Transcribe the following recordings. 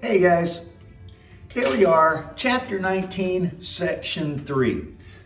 Hey guys, here we are, Chapter 19, Section 3.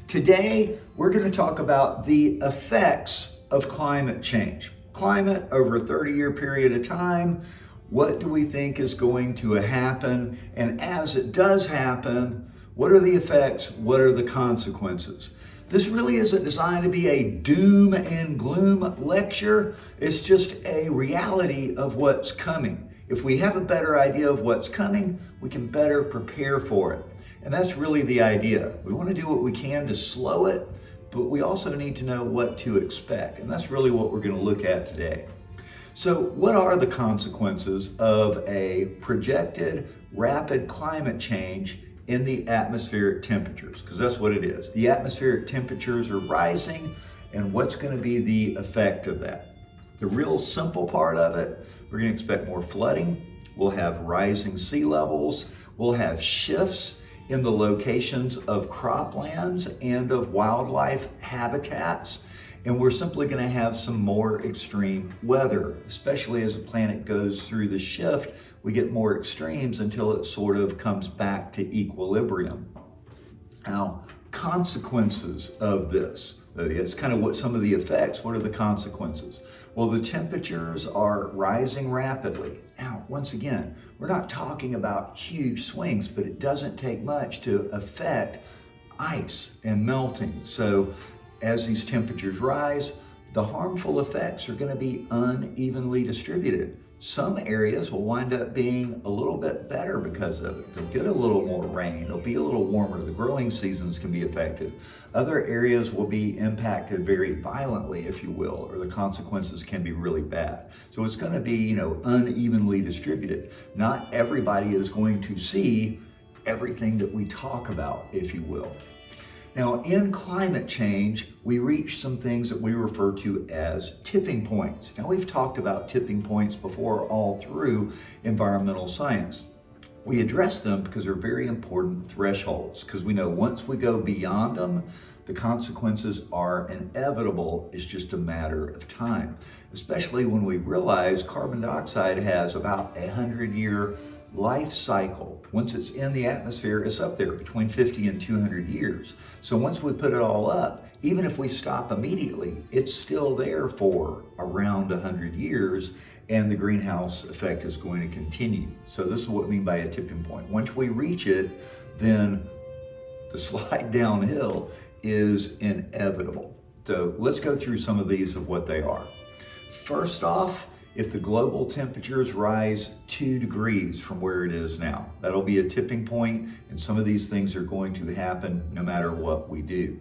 Today, we're going to talk about the effects of climate change. Climate over a 30-year period of time, what do we think is going to happen? And as it does happen, what are the effects? What are the consequences? This really isn't designed to be a doom and gloom lecture. It's just a reality of what's coming. If we have a better idea of what's coming, we can better prepare for it. And that's really the idea. We want to do what we can to slow it, but we also need to know what to expect. And that's really what we're going to look at today. So what are the consequences of a projected rapid climate change in the atmospheric temperatures? Because that's what it is. The atmospheric temperatures are rising, and what's going to be the effect of that? The real simple part of it, we're going to expect more flooding, we'll have rising sea levels, we'll have shifts in the locations of croplands and of wildlife habitats, and we're simply going to have some more extreme weather, especially as the planet goes through the shift. We get more extremes until it sort of comes back to equilibrium. Now, consequences of this. It's kind of what some of the effects, what are the consequences? Well, the temperatures are rising rapidly. Now, once again, we're not talking about huge swings, but it doesn't take much to affect ice and melting. So as these temperatures rise, the harmful effects are going to be unevenly distributed. Some areas will wind up being a little bit better because of it. They'll get a little more rain, it'll be a little warmer, the growing seasons can be affected. Other areas will be impacted very violently, if you will, or the consequences can be really bad. So it's going to be, unevenly distributed. Not everybody is going to see everything that we talk about, if you will. Now, in climate change, we reach some things that we refer to as tipping points. Now, we've talked about tipping points before all through environmental science. We address them because they're very important thresholds, because we know once we go beyond them, the consequences are inevitable. It's just a matter of time, especially when we realize carbon dioxide has about a 100-year life cycle. Once it's in the atmosphere, it's up there between 50 and 200 years. So once we put it all up, even if we stop immediately, it's still there for around 100 years, and the greenhouse effect is going to continue. So this is what we mean by a tipping point. Once we reach it, then the slide downhill is inevitable. So let's go through some of these of what they are. First off, if the global temperatures rise 2 degrees from where it is now, that'll be a tipping point, and some of these things are going to happen no matter what we do.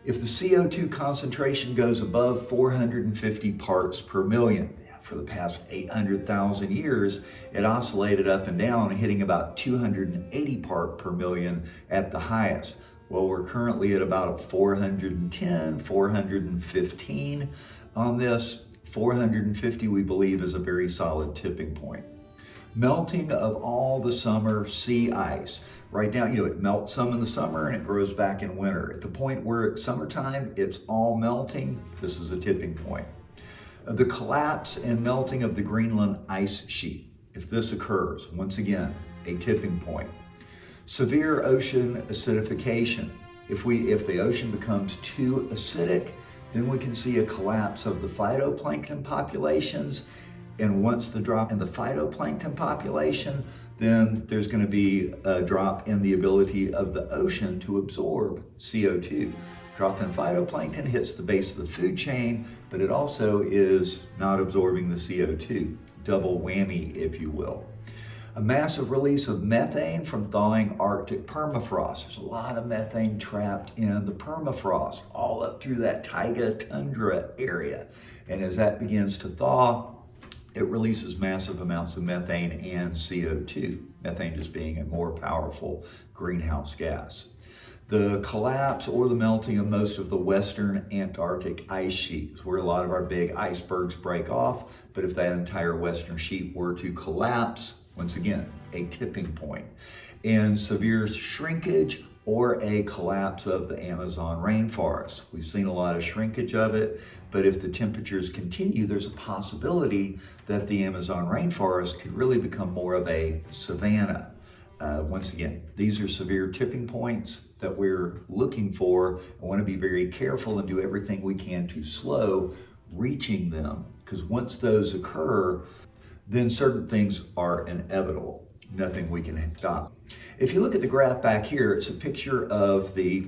If the CO2 concentration goes above 450 parts per million, for the past 800,000 years, it oscillated up and down, hitting about 280 part per million at the highest. Well, we're currently at about 410, 415 on this. 450 we believe is a very solid tipping point. Melting of all the summer sea ice. Right now, it melts some in the summer and it grows back in winter. At the point where it's summertime, it's all melting. This is a tipping point. The collapse and melting of the Greenland ice sheet. If this occurs, once again, a tipping point. Severe ocean acidification. If the ocean becomes too acidic, then we can see a collapse of the phytoplankton populations. And once the drop in the phytoplankton population, then there's going to be a drop in the ability of the ocean to absorb CO2. Drop in phytoplankton hits the base of the food chain, but it also is not absorbing the CO2. Double whammy, if you will. A massive release of methane from thawing Arctic permafrost. There's a lot of methane trapped in the permafrost, all up through that taiga tundra area. And as that begins to thaw, it releases massive amounts of methane and CO2. Methane just being a more powerful greenhouse gas. The collapse or the melting of most of the western Antarctic ice sheet is where a lot of our big icebergs break off. But if that entire western sheet were to collapse, once again, a tipping point. And severe shrinkage or a collapse of the Amazon rainforest. We've seen a lot of shrinkage of it, but if the temperatures continue, there's a possibility that the Amazon rainforest could really become more of a savanna. Once again, these are severe tipping points that we're looking for. I want to be very careful and do everything we can to slow reaching them, because once those occur, then certain things are inevitable. Nothing we can stop. If you look at the graph back here, it's a picture of the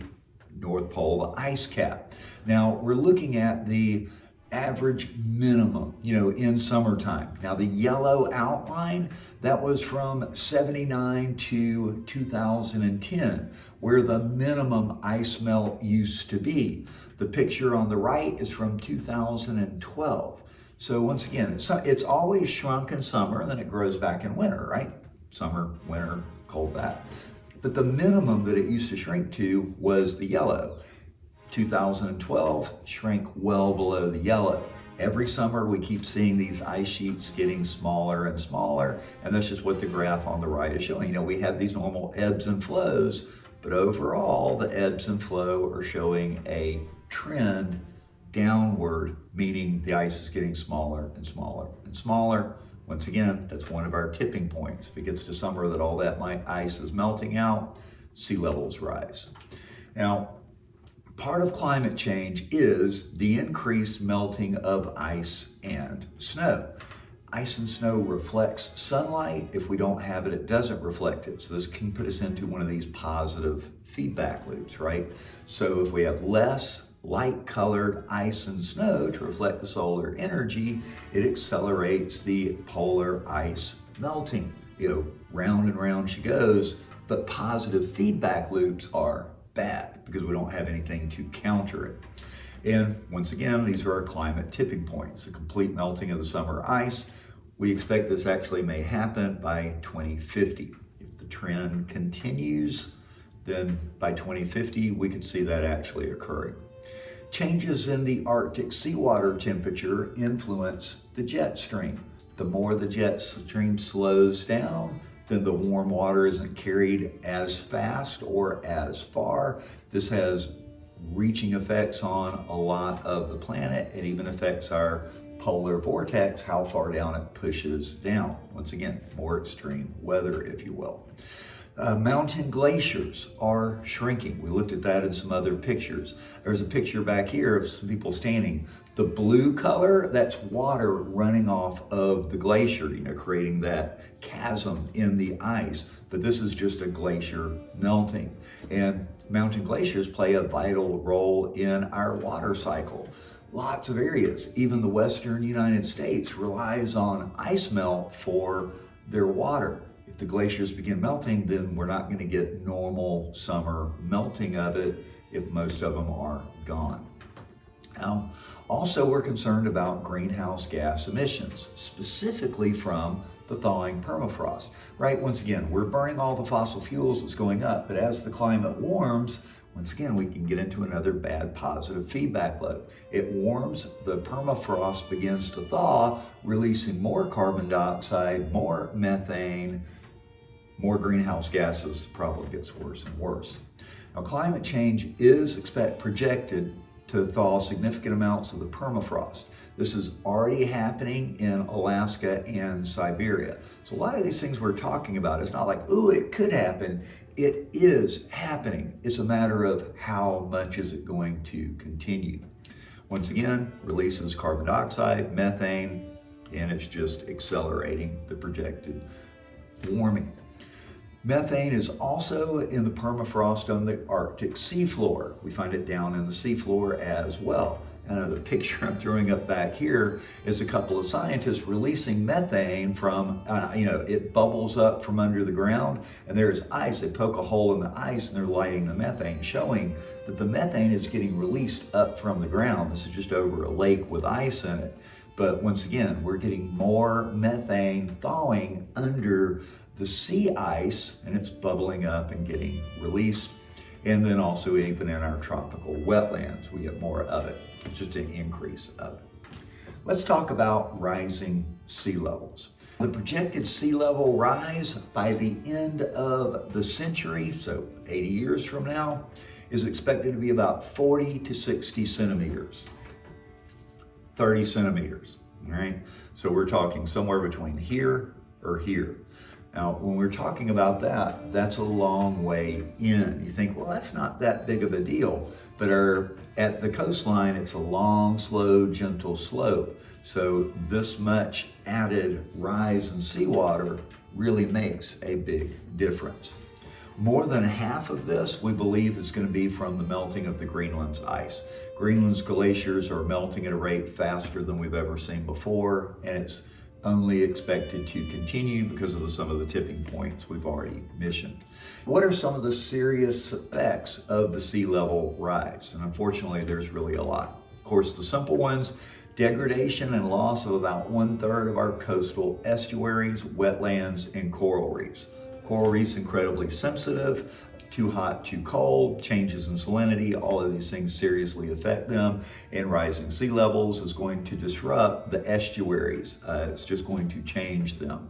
North Pole ice cap. Now we're looking at the average minimum, in summertime. Now the yellow outline, that was from 79 to 2010, where the minimum ice melt used to be. The picture on the right is from 2012. So once again, it's always shrunk in summer, then it grows back in winter, right? Summer, winter, cold back. But the minimum that it used to shrink to was the yellow. 2012 shrank well below the yellow. Every summer we keep seeing these ice sheets getting smaller and smaller, and that's just what the graph on the right is showing. We have these normal ebbs and flows, but overall the ebbs and flow are showing a trend downward, meaning the ice is getting smaller and smaller and smaller. Once again, that's one of our tipping points. If it gets to summer that all that ice is melting out, sea levels rise. Now, part of climate change is the increased melting of ice and snow. Ice and snow reflects sunlight. If we don't have it, it doesn't reflect it. So this can put us into one of these positive feedback loops, right? So if we have less light-colored ice and snow to reflect the solar energy, it accelerates the polar ice melting. Round and round she goes, but positive feedback loops are bad because we don't have anything to counter it. And once again, these are our climate tipping points, the complete melting of the summer ice. We expect this actually may happen by 2050. If the trend continues, then by 2050, we could see that actually occurring. Changes in the Arctic seawater temperature influence the jet stream. The more the jet stream slows down, then the warm water isn't carried as fast or as far. This has reaching effects on a lot of the planet. It even affects our polar vortex, how far down it pushes down. Once again, more extreme weather, if you will. Mountain glaciers are shrinking. We looked at that in some other pictures. There's a picture back here of some people standing. The blue color, that's water running off of the glacier, creating that chasm in the ice. But this is just a glacier melting. And mountain glaciers play a vital role in our water cycle. Lots of areas, even the western United States, relies on ice melt for their water. If the glaciers begin melting, then we're not going to get normal summer melting of it if most of them are gone. Now, also we're concerned about greenhouse gas emissions, specifically from the thawing permafrost, right? Once again, we're burning all the fossil fuels that's going up, but as the climate warms, once again, we can get into another bad positive feedback loop. It warms, the permafrost begins to thaw, releasing more carbon dioxide, more methane, more greenhouse gases. The problem gets worse and worse. Now, climate change is projected to thaw significant amounts of the permafrost. This is already happening in Alaska and Siberia. So a lot of these things we're talking about, it's not like, ooh, it could happen. It is happening. It's a matter of how much is it going to continue. Once again, releases carbon dioxide, methane, and it's just accelerating the projected warming. Methane is also in the permafrost on the Arctic seafloor. We find it down in the seafloor as well. And the picture I'm throwing up back here is a couple of scientists releasing methane from, it bubbles up from under the ground, and there's ice. They poke a hole in the ice and they're lighting the methane, showing that the methane is getting released up from the ground. This is just over a lake with ice in it. But once again, we're getting more methane thawing under the sea ice, and it's bubbling up and getting released. And then also even in our tropical wetlands, we get more of it. It's just an increase of it. Let's talk about rising sea levels. The projected sea level rise by the end of the century, so 80 years from now, is expected to be about 40 to 60 centimeters, 30 centimeters, all right? So we're talking somewhere between here or here. Now, when we're talking about that, that's a long way in. You think, well, that's not that big of a deal, but at the coastline, it's a long, slow, gentle slope. So this much added rise in seawater really makes a big difference. More than half of this, we believe, is going to be from the melting of the Greenland's ice. Greenland's glaciers are melting at a rate faster than we've ever seen before, and it's only expected to continue because of some of the tipping points we've already mentioned. What are some of the serious effects of the sea level rise? And unfortunately, there's really a lot. Of course, the simple ones: degradation and loss of about 1/3 of our coastal estuaries, wetlands, and coral reefs. Coral reefs incredibly sensitive. Too hot, too cold, changes in salinity, all of these things seriously affect them. And rising sea levels is going to disrupt the estuaries. It's just going to change them.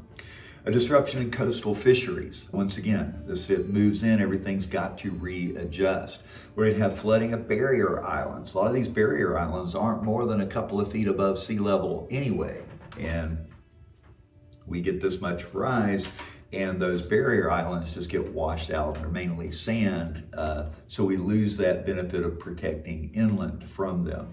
A disruption in coastal fisheries. Once again, it moves in, everything's got to readjust. We're going to have flooding of barrier islands. A lot of these barrier islands aren't more than a couple of feet above sea level anyway. And we get this much rise, and those barrier islands just get washed out. They're mainly sand, so we lose that benefit of protecting inland from them.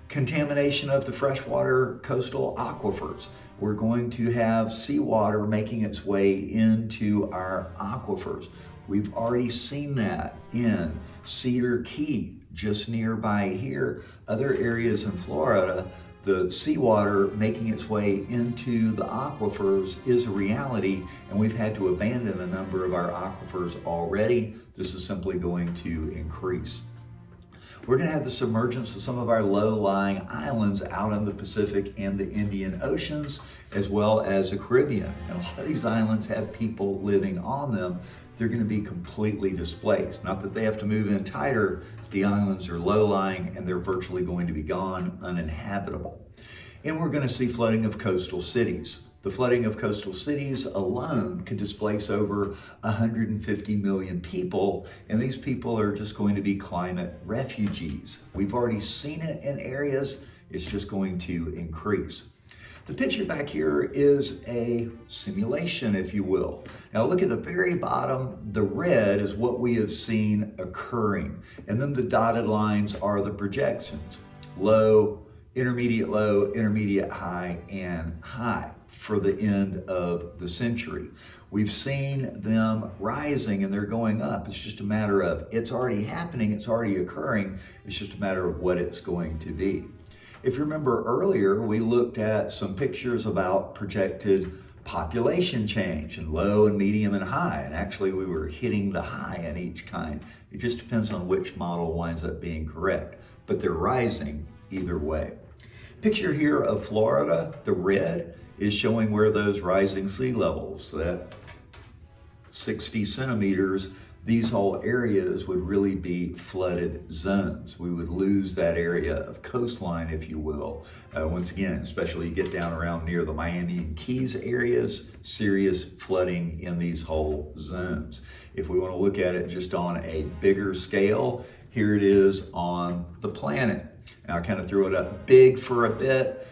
Contamination of the freshwater coastal aquifers. We're going to have seawater making its way into our aquifers. We've already seen that in Cedar Key, just nearby here. Other areas in Florida, the seawater making its way into the aquifers is a reality, and we've had to abandon a number of our aquifers already. This is simply going to increase. We're going to have the submergence of some of our low-lying islands out in the Pacific and the Indian Oceans, as well as the Caribbean. And a lot of these islands have people living on them. They're going to be completely displaced. Not that they have to move in tighter. The islands are low-lying, and they're virtually going to be gone, uninhabitable. And we're going to see flooding of coastal cities. The flooding of coastal cities alone could displace over 150 million people, and these people are just going to be climate refugees. We've already seen it in areas. It's just going to increase. The picture back here is a simulation, if you will. Now look at the very bottom. The red is what we have seen occurring, and then the dotted lines are the projections. Low, intermediate high, and high for the end of the century. We've seen them rising and they're going up. It's just a matter of, it's already happening, it's already occurring. It's just a matter of what it's going to be. If you remember earlier, we looked at some pictures about projected population change in low and medium and high, and actually we were hitting the high in each kind. It just depends on which model winds up being correct, but they're rising either way. Picture here of Florida, the red is showing where those rising sea levels, that 60 centimeters, these whole areas would really be flooded zones. We would lose that area of coastline, if you will. Once again, especially you get down around near the Miami and Keys areas, serious flooding in these whole zones. If we want to look at it just on a bigger scale, here it is on the planet. Now I kind of threw it up big for a bit,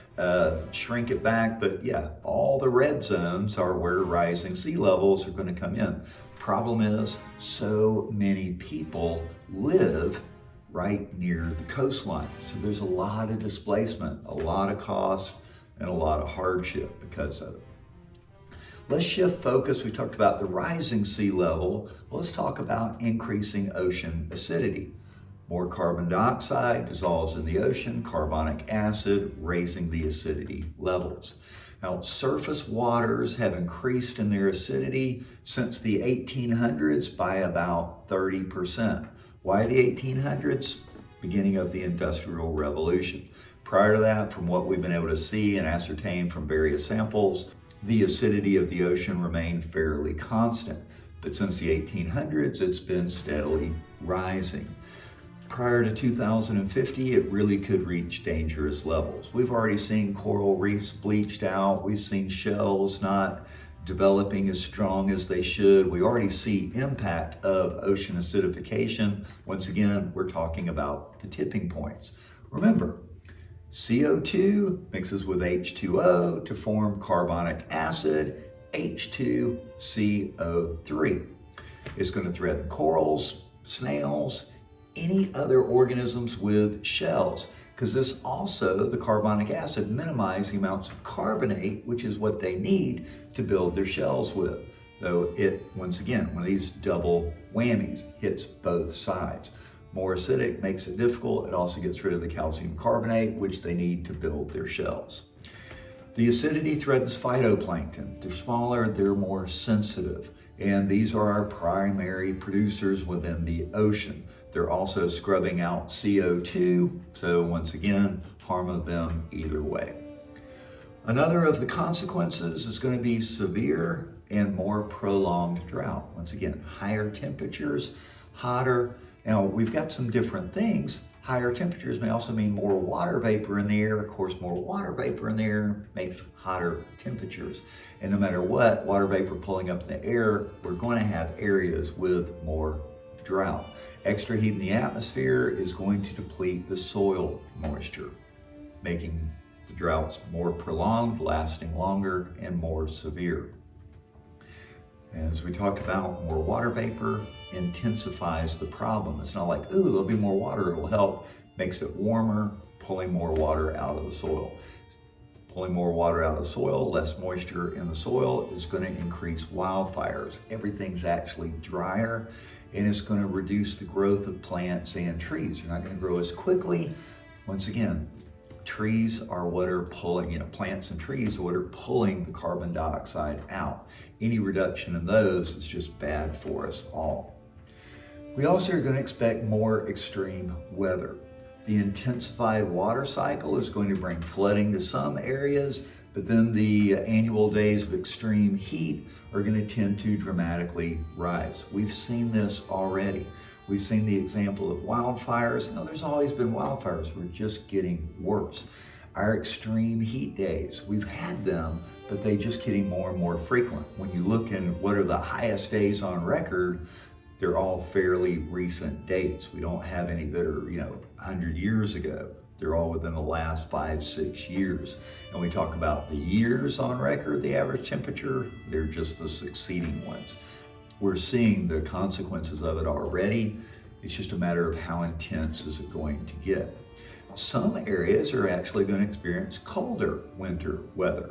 shrink it back, but yeah, all the red zones are where rising sea levels are going to come in. Problem is, so many people live right near the coastline. So there's a lot of displacement, a lot of cost, and a lot of hardship because of it. Let's shift focus. We talked about the rising sea level. Let's talk about increasing ocean acidity. More carbon dioxide dissolves in the ocean, carbonic acid raising the acidity levels. Now, surface waters have increased in their acidity since the 1800s by about 30%. Why the 1800s? Beginning of the Industrial Revolution. Prior to that, from what we've been able to see and ascertain from various samples, the acidity of the ocean remained fairly constant. But since the 1800s, it's been steadily rising. Prior to 2050, it really could reach dangerous levels. We've already seen coral reefs bleached out. We've seen shells not developing as strong as they should. We already see impact of ocean acidification. Once again, we're talking about the tipping points. Remember, CO2 mixes with H2O to form carbonic acid, H2CO3. It's going to threaten corals, snails, any other organisms with shells, because this also, the carbonic acid, minimizes the amounts of carbonate, which is what they need to build their shells with. So it, once again, one of these double whammies, hits both sides. More acidic makes it difficult. It also gets rid of the calcium carbonate, which they need to build their shells. The acidity threatens phytoplankton. They're smaller, they're more sensitive, and these are our primary producers within the ocean. They're also scrubbing out CO2, so once again, harm of them either way. Another of the consequences is going to be severe and more prolonged drought. Once again, higher temperatures, hotter. Now, we've got some different things. Higher temperatures may also mean more water vapor in the air. Of course, more water vapor in the air makes hotter temperatures. And no matter what, water vapor pulling up in the air, we're going to have areas with more drought. Extra heat in the atmosphere is going to deplete the soil moisture, making the droughts more prolonged, lasting longer, and more severe. As we talked about, more water vapor intensifies the problem. It's not like, ooh, there'll be more water, it'll help. Makes it warmer, pulling more water out of the soil. Pulling more water out of the soil, less moisture in the soil is going to increase wildfires. Everything's actually drier, and it's going to reduce the growth of plants and trees. They're not going to grow as quickly. Once again, trees are what are pulling, plants and trees are what are pulling the carbon dioxide out. Any reduction in those is just bad for us all. We also are going to expect more extreme weather. The intensified water cycle is going to bring flooding to some areas, but then the annual days of extreme heat are going to tend to dramatically rise. We've seen this already. We've seen the example of wildfires. Now, there's always been wildfires. We're just getting worse. Our extreme heat days, we've had them, but they're just getting more and more frequent. When you look in what are the highest days on record, they're all fairly recent dates. We don't have any that are, 100 years ago. They're all within the last 5-6 years. And we talk about the years on record, the average temperature, they're just the succeeding ones. We're seeing the consequences of it already. It's just a matter of how intense is it going to get. Some areas are actually going to experience colder winter weather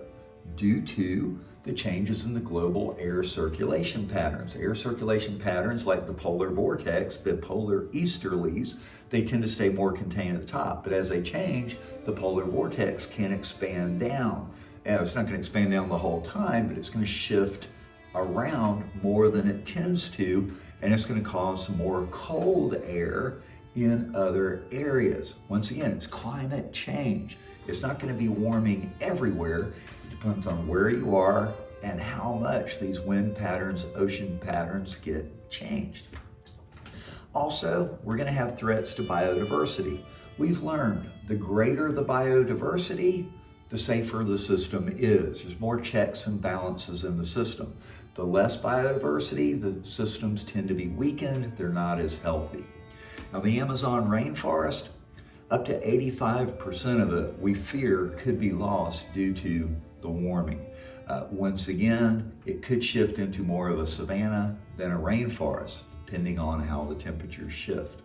due to the changes in the global air circulation patterns. Air circulation patterns like the polar vortex, the polar easterlies, they tend to stay more contained at the top. But as they change, the polar vortex can expand down. Now, it's not going to expand down the whole time, but it's going to shift around more than it tends to, and it's going to cause some more cold air in other areas. Once again, it's climate change. It's not going to be warming everywhere. It depends on where you are and how much these wind patterns, ocean patterns get changed. Also, we're going to have threats to biodiversity. We've learned the greater the biodiversity, the safer the system is. There's more checks and balances in the system. The less biodiversity, the systems tend to be weakened. They're not as healthy. Now, the Amazon rainforest, up to 85% of it, we fear, could be lost due to the warming. Once again, it could shift into more of a savanna than a rainforest, depending on how the temperatures shift.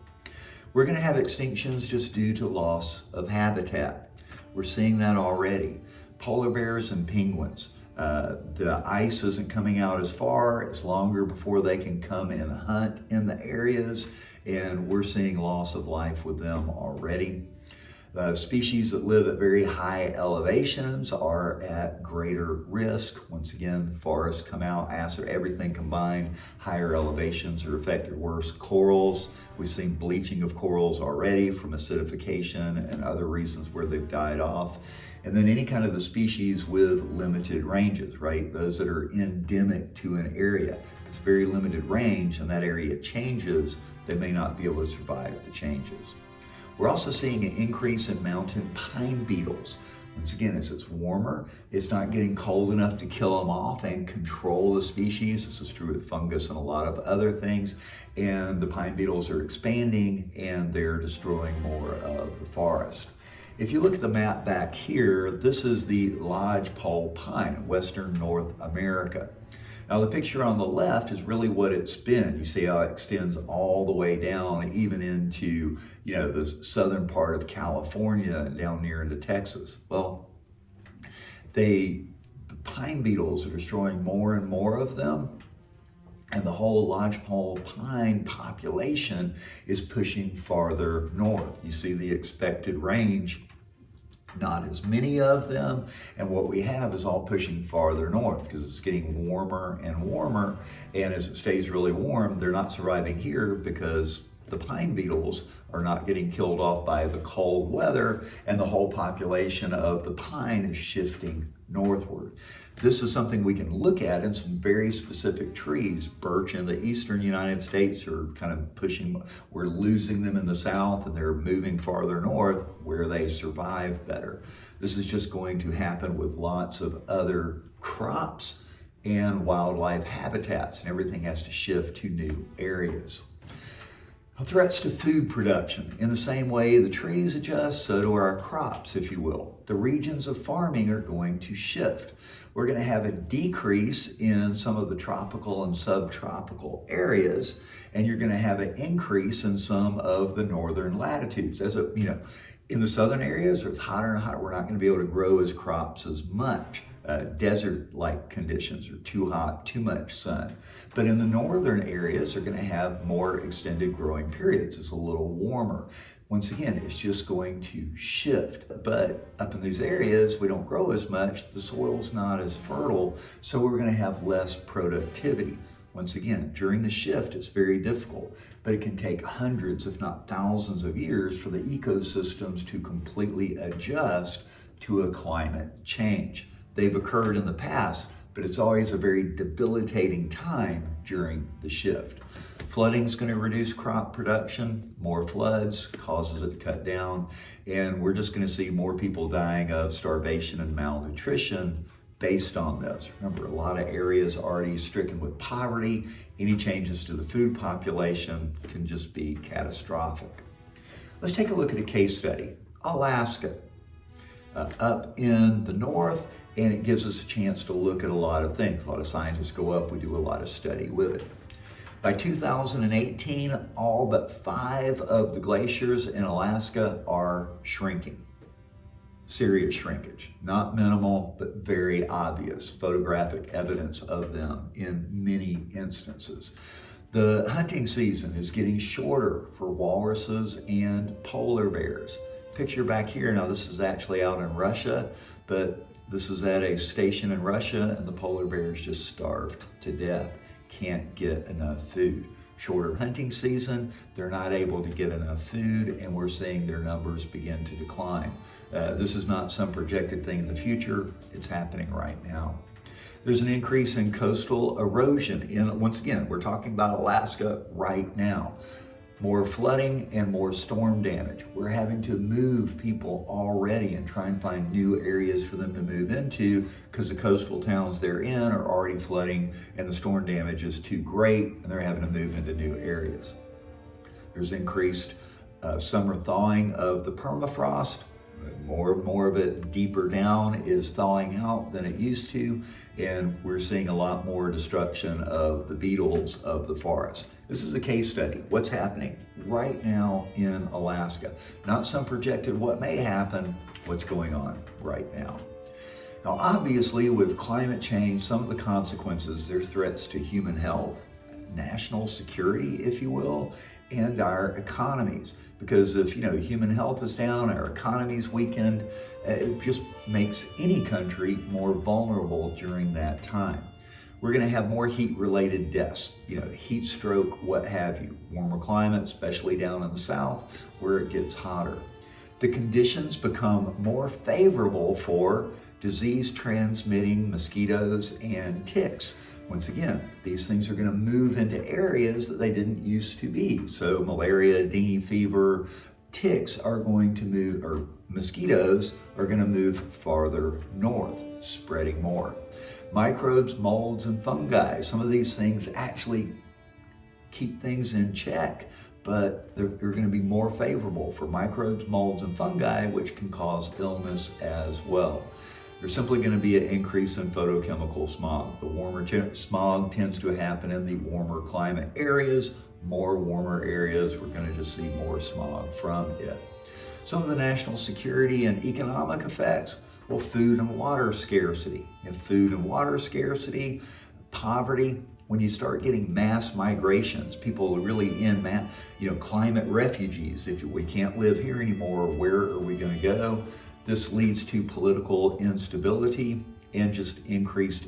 We're going to have extinctions just due to loss of habitat. We're seeing that already. Polar bears and penguins. The ice isn't coming out as far. It's longer before they can come and hunt in the areas, and we're seeing loss of life with them already. Species that live at very high elevations are at greater risk. Once again, forests come out, acid, everything combined, higher elevations are affected worse. Corals, we've seen bleaching of corals already from acidification and other reasons where they've died off. And then any kind of the species with limited ranges, right? Those that are endemic to an area. It's very limited range and that area changes, they may not be able to survive the changes. We're also seeing an increase in mountain pine beetles. Once again, as it's warmer, it's not getting cold enough to kill them off and control the species. This is true with fungus and a lot of other things. And the pine beetles are expanding and they're destroying more of the forest. If you look at the map back here, this is the lodgepole pine, Western North America. Now the picture on the left is really what it's been. You see how it extends all the way down, even into, the southern part of California and down near into Texas. Well, the pine beetles are destroying more and more of them, and the whole lodgepole pine population is pushing farther north. You see the expected range, not as many of them, and what we have is all pushing farther north because it's getting warmer and warmer, and as it stays really warm, they're not surviving here because the pine beetles are not getting killed off by the cold weather, and the whole population of the pine is shifting northward. This is something we can look at in some very specific trees. Birch in the eastern United States are kind of pushing, we're losing them in the south and they're moving farther north where they survive better. This is just going to happen with lots of other crops and wildlife habitats, and everything has to shift to new areas. Threats to food production. In the same way the trees adjust, so do our crops, if you will. The regions of farming are going to shift. We're going to have a decrease in some of the tropical and subtropical areas, and you're going to have an increase in some of the northern latitudes. In the southern areas, where it's hotter and hotter, we're not going to be able to grow as crops as much. Desert-like conditions are too hot, too much sun. But in the northern areas, they're going to have more extended growing periods. It's a little warmer. Once again, it's just going to shift. But up in these areas, we don't grow as much. The soil's not as fertile, so we're going to have less productivity. Once again, during the shift, it's very difficult, but it can take hundreds, if not thousands of years for the ecosystems to completely adjust to a climate change. They've occurred in the past, but it's always a very debilitating time during the shift. Flooding is going to reduce crop production. More floods causes it to cut down, and we're just going to see more people dying of starvation and malnutrition based on this. Remember, a lot of areas already stricken with poverty. Any changes to the food population can just be catastrophic. Let's take a look at a case study. Alaska, up in the north, and it gives us a chance to look at a lot of things. A lot of scientists go up, we do a lot of study with it. By 2018, all but 5 of the glaciers in Alaska are shrinking. Serious shrinkage, not minimal, but very obvious photographic evidence of them in many instances. The hunting season is getting shorter for walruses and polar bears. Picture back here, now this is actually out in Russia, but this is at a station in Russia, and the polar bears just starved to death, can't get enough food. Shorter hunting season, they're not able to get enough food, and we're seeing their numbers begin to decline. This is not some projected thing in the future, it's happening right now. There's an increase in coastal erosion. Once again, we're talking about Alaska right now. More flooding and more storm damage. We're having to move people already and try and find new areas for them to move into because the coastal towns they're in are already flooding and the storm damage is too great and they're having to move into new areas. There's increased summer thawing of the permafrost. More of it deeper down is thawing out than it used to, and we're seeing a lot more destruction of the beetles of the forest. This is a case study. What's happening right now in Alaska? Not some projected what may happen, what's going on right now. Now, obviously, with climate change, some of the consequences, there's threats to human health. national security, if you will, and our economies. Because if human health is down, our economy's weakened, it just makes any country more vulnerable during that time. We're going to have more heat-related deaths, heat stroke, what have you. Warmer climate, especially down in the south where it gets hotter. The conditions become more favorable for disease-transmitting mosquitoes and ticks. Once again, these things are going to move into areas that they didn't used to be. So malaria, dengue fever, ticks are going to move, or mosquitoes are going to move farther north, spreading more. Microbes, molds, and fungi, some of these things actually keep things in check, but they're going to be more favorable for microbes, molds, and fungi, which can cause illness as well. There's simply going to be an increase in photochemical smog. The warmer smog tends to happen in the warmer climate areas. More warmer areas, we're going to just see more smog from it. Some of the national security and economic effects, well, food and water scarcity. If food and water scarcity, poverty, when you start getting mass migrations, people are really in climate refugees. If we can't live here anymore, where are we going to go? This leads to political instability and just increased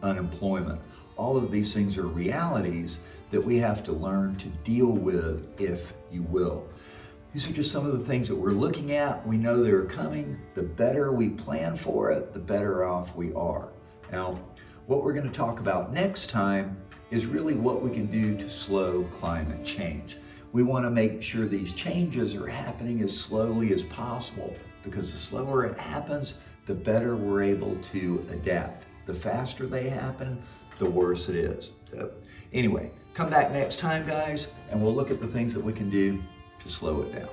unemployment. All of these things are realities that we have to learn to deal with, if you will. These are just some of the things that we're looking at. We know they're coming. The better we plan for it, the better off we are. Now, what we're going to talk about next time is really what we can do to slow climate change. We want to make sure these changes are happening as slowly as possible, because the slower it happens, the better we're able to adapt. The faster they happen, the worse it is. So anyway, come back next time, guys, and we'll look at the things that we can do to slow it down.